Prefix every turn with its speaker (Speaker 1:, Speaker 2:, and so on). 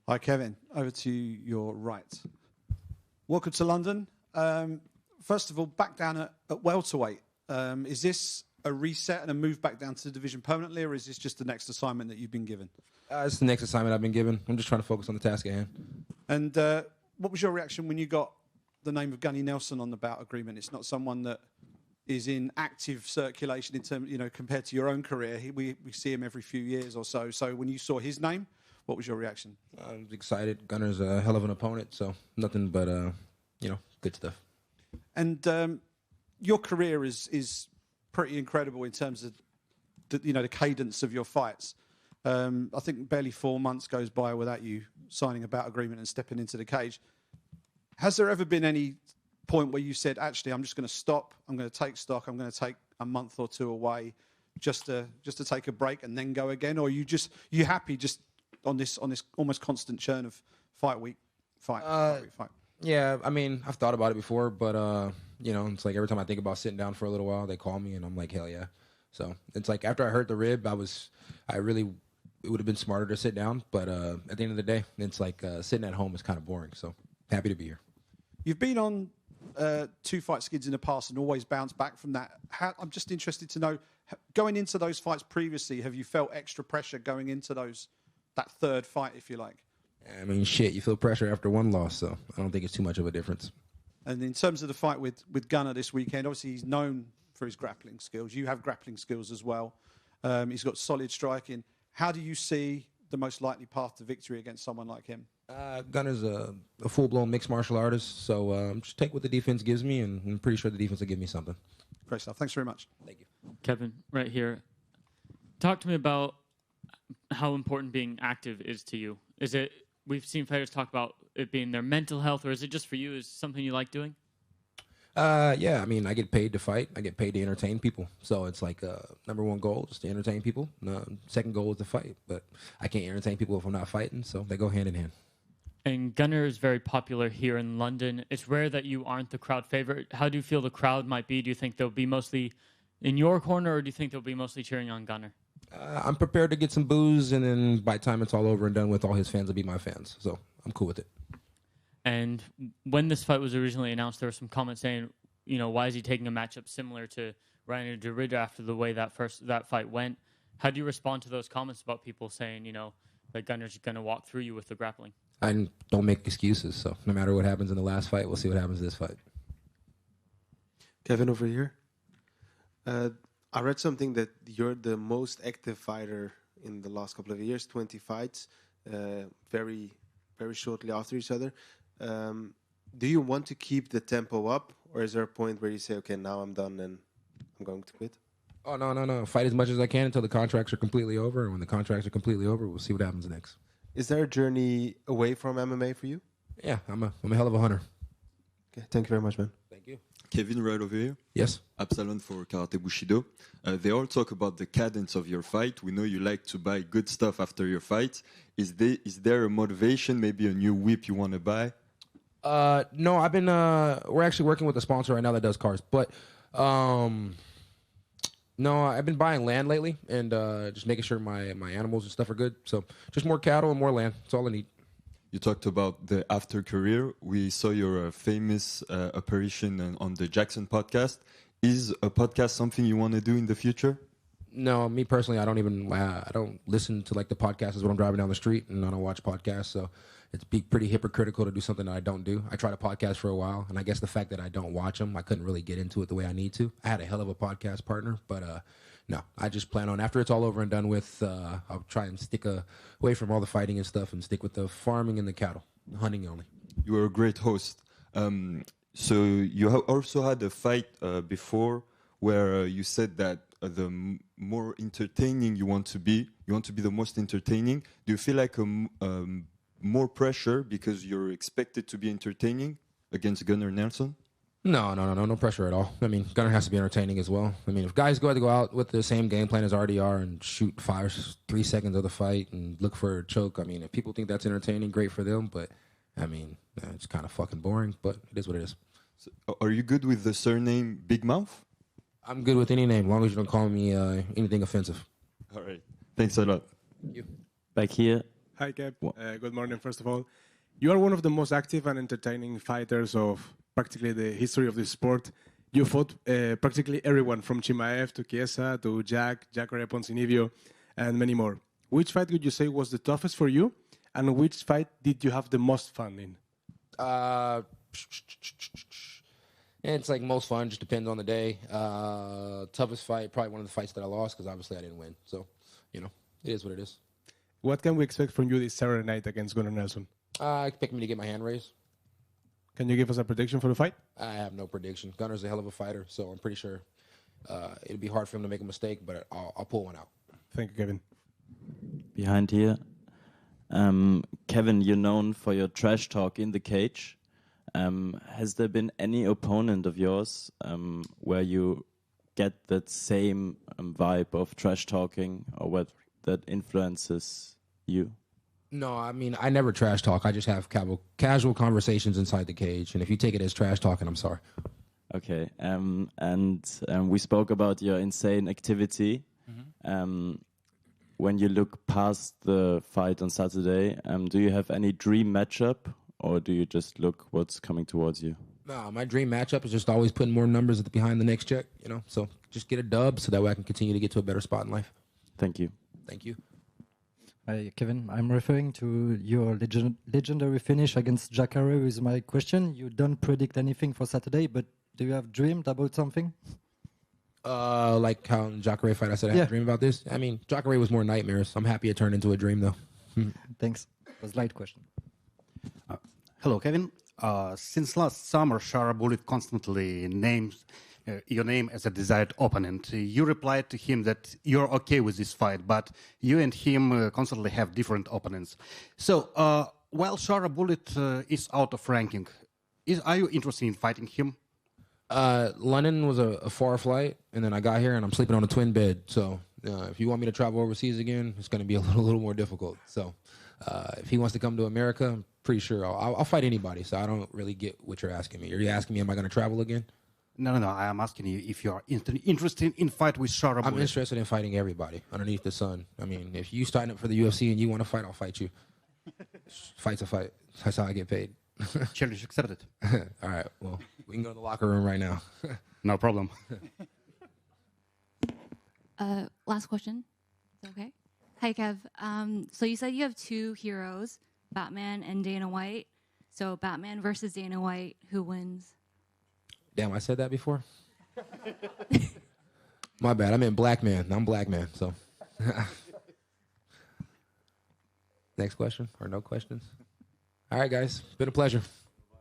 Speaker 1: Hi, Kevin. Over to your right. Welcome to London. First of all, back down at welterweight. Is this a reset and a move back down to the division permanently, or is this just the next assignment that you've been given?
Speaker 2: It's the next assignment I've been given. I'm just trying to focus on the task at hand.
Speaker 1: And what was your reaction when you got the name of Gunny Nelson on the bout agreement? It's not someone that is in active circulation in terms, compared to your own career. We see him every few years or so. So when you saw his name, what was your reaction?
Speaker 2: I was excited. Gunner's a hell of an opponent, so nothing but, good stuff.
Speaker 1: And your career is pretty incredible in terms of the cadence of your fights. I think barely 4 months goes by without you signing a bout agreement and stepping into the cage. Has there ever been any point where you said, actually, I'm just going to stop, I'm going to take stock, I'm going to take a month or two away just to take a break and then go again? Or are you happy just on this almost constant churn of fight week?
Speaker 2: Yeah, I mean, I've thought about it before, but, it's like every time I think about sitting down for a little while, they call me and I'm like, hell yeah. So it's like after I hurt the rib, it would have been smarter to sit down. But at the end of the day, it's like sitting at home is kind of boring. So happy to be here.
Speaker 1: You've been on 2 fight skids in the past and always bounced back from that. I'm just interested to know, going into those fights previously, have you felt extra pressure going into that third fight, if you like?
Speaker 2: I mean, shit, you feel pressure after one loss, so I don't think it's too much of a difference.
Speaker 1: And in terms of the fight with Gunner this weekend, obviously he's known for his grappling skills. You have grappling skills as well. He's got solid striking. How do you see the most likely path to victory against someone like him?
Speaker 2: Gunner's a full-blown mixed martial artist, so just take what the defense gives me, and I'm pretty sure the defense will give me something.
Speaker 1: Great stuff. Thanks very much.
Speaker 2: Thank you.
Speaker 3: Kevin, right here. Talk to me about how important being active is to you. We've seen fighters talk about it being their mental health, or is it just for you? Is it something you like doing?
Speaker 2: Yeah, I mean, I get paid to fight. I get paid to entertain people. So it's like number one goal is to entertain people. Second goal is to fight. But I can't entertain people if I'm not fighting, so they go hand in hand.
Speaker 3: And Gunner is very popular here in London. It's rare that you aren't the crowd favorite. How do you feel the crowd might be? Do you think they'll be mostly in your corner, or do you think they'll be mostly cheering on Gunner?
Speaker 2: I'm prepared to get some boos, and then by the time it's all over and done with, all his fans will be my fans. So I'm cool with it.
Speaker 3: And when this fight was originally announced, there were some comments saying, why is he taking a matchup similar to Ryan Derrida after the way that fight went? How do you respond to those comments about people saying, that Gunner's going to walk through you with the grappling?
Speaker 2: I don't make excuses. So no matter what happens in the last fight, we'll see what happens this fight.
Speaker 4: Kevin over here. I read something that you're the most active fighter in the last couple of years, 20 fights, very, very shortly after each other. Do you want to keep the tempo up, or is there a point where you say, okay, now I'm done and I'm going to quit?
Speaker 2: Oh, no. Fight as much as I can until the contracts are completely over. And when the contracts are completely over, we'll see what happens next.
Speaker 4: Is there a journey away from MMA for you?
Speaker 2: Yeah, I'm a hell of a hunter.
Speaker 4: Okay, thank you very much, man.
Speaker 2: Thank you.
Speaker 5: Kevin, right over here.
Speaker 2: Yes.
Speaker 5: Absalon for Karate Bushido. They all talk about the cadence of your fight. We know you like to buy good stuff after your fight. Is there a motivation, maybe a new whip you want to buy?
Speaker 2: No, I've been. We're actually working with a sponsor right now that does cars, but no, I've been buying land lately and just making sure my animals and stuff are good. So just more cattle and more land. That's all I need.
Speaker 5: You talked about the after career. We saw your famous apparition on the Jackson podcast. Is a podcast something you want to do in the future?
Speaker 2: No, me personally, I don't listen to like the podcasts when I'm driving down the street, and I don't watch podcasts. So it's pretty hypocritical to do something that I don't do. I tried a podcast for a while, and I guess the fact that I don't watch them, I couldn't really get into it the way I need to. I had a hell of a podcast partner, but no, I just plan on, after it's all over and done with, I'll try and stick away from all the fighting and stuff and stick with the farming and the cattle, hunting only.
Speaker 5: You are a great host. So you also had a fight before where you said that the more entertaining you want to be the most entertaining. Do you feel like more pressure because you're expected to be entertaining against Gunnar Nelson?
Speaker 2: No pressure at all. I mean, Gunnar has to be entertaining as well. I mean, if guys go out with the same game plan as RDR and shoot 3 seconds of the fight and look for a choke, I mean, if people think that's entertaining, great for them. But, I mean, it's kind of fucking boring, but it is what it is.
Speaker 5: So, are you good with the surname Big Mouth?
Speaker 2: I'm good with any name, as long as you don't call me anything offensive.
Speaker 5: All right. Thanks a lot.
Speaker 2: Thank you.
Speaker 6: Back here,
Speaker 4: Hi, Kev. Good morning, first of all. You are one of the most active and entertaining fighters of practically the history of the sport. You fought practically everyone from Chimaev to Chiesa to Jacare Ponzinibbio, and many more. Which fight would you say was the toughest for you, and which fight did you have the most fun in?
Speaker 2: It's like most fun, just depends on the day. Toughest fight, probably one of the fights that I lost because obviously I didn't win. So, it is what it is.
Speaker 4: What can we expect from you this Saturday night against Gunnar Nelson?
Speaker 2: I expect me to get my hand raised.
Speaker 4: Can you give us a prediction for the fight?
Speaker 2: I have no prediction. Gunner's a hell of a fighter, so I'm pretty sure it'll be hard for him to make a mistake, but I'll pull one out.
Speaker 4: Thank you, Kevin.
Speaker 6: Behind here, Kevin, you're known for your trash talk in the cage. Has there been any opponent of yours where you get that same vibe of trash talking, or what that influences you?
Speaker 2: No, I mean, I never trash talk. I just have casual conversations inside the cage. And if you take it as trash talking, I'm sorry.
Speaker 6: Okay. And we spoke about your insane activity. When you look past the fight on Saturday, do you have any dream matchup, or do you just look what's coming towards you?
Speaker 2: No, my dream matchup is just always putting more numbers behind the next check, So just get a dub so that way I can continue to get to a better spot in life.
Speaker 6: Thank you.
Speaker 2: Thank you.
Speaker 7: Hi, Kevin. I'm referring to your legendary finish against Jacare with my question. You don't predict anything for Saturday, but do you have dreamed about something?
Speaker 2: Like how in Jacare fight I said I had a dream about this? I mean, Jacare was more nightmares. I'm happy it turned into a dream, though.
Speaker 7: Thanks. It was a light question.
Speaker 8: Hello, Kevin. Since last summer, Shara Bullet constantly names your name as a desired opponent. You replied to him that you're okay with this fight, but you and him constantly have different opponents. So, while Shara Bullet is out of ranking, are you interested in fighting him?
Speaker 2: London was a far flight, and then I got here, and I'm sleeping on a twin bed. So, if you want me to travel overseas again, it's going to be a little more difficult. So, if he wants to come to America, I'm pretty sure I'll fight anybody. So, I don't really get what you're asking me. Are you asking me, am I going to travel again?
Speaker 8: No. I am asking you if you are interested in fight with Shara Bullet.
Speaker 2: I'm interested in fighting everybody underneath the sun. I mean, if you sign up for the UFC and you want to fight, I'll fight you. Fight's a fight. That's how I get paid.
Speaker 8: Challenge accepted.
Speaker 2: All right. Well, we can go to the locker room right now.
Speaker 8: No problem.
Speaker 9: Last question. Is that okay? Hi, Kev. So you said you have two heroes, Batman and Dana White. So Batman versus Dana White, who wins?
Speaker 2: Damn, I said that before? My bad. I meant black man. I'm black man, so. Next question or no questions? All right, guys. It's been a pleasure.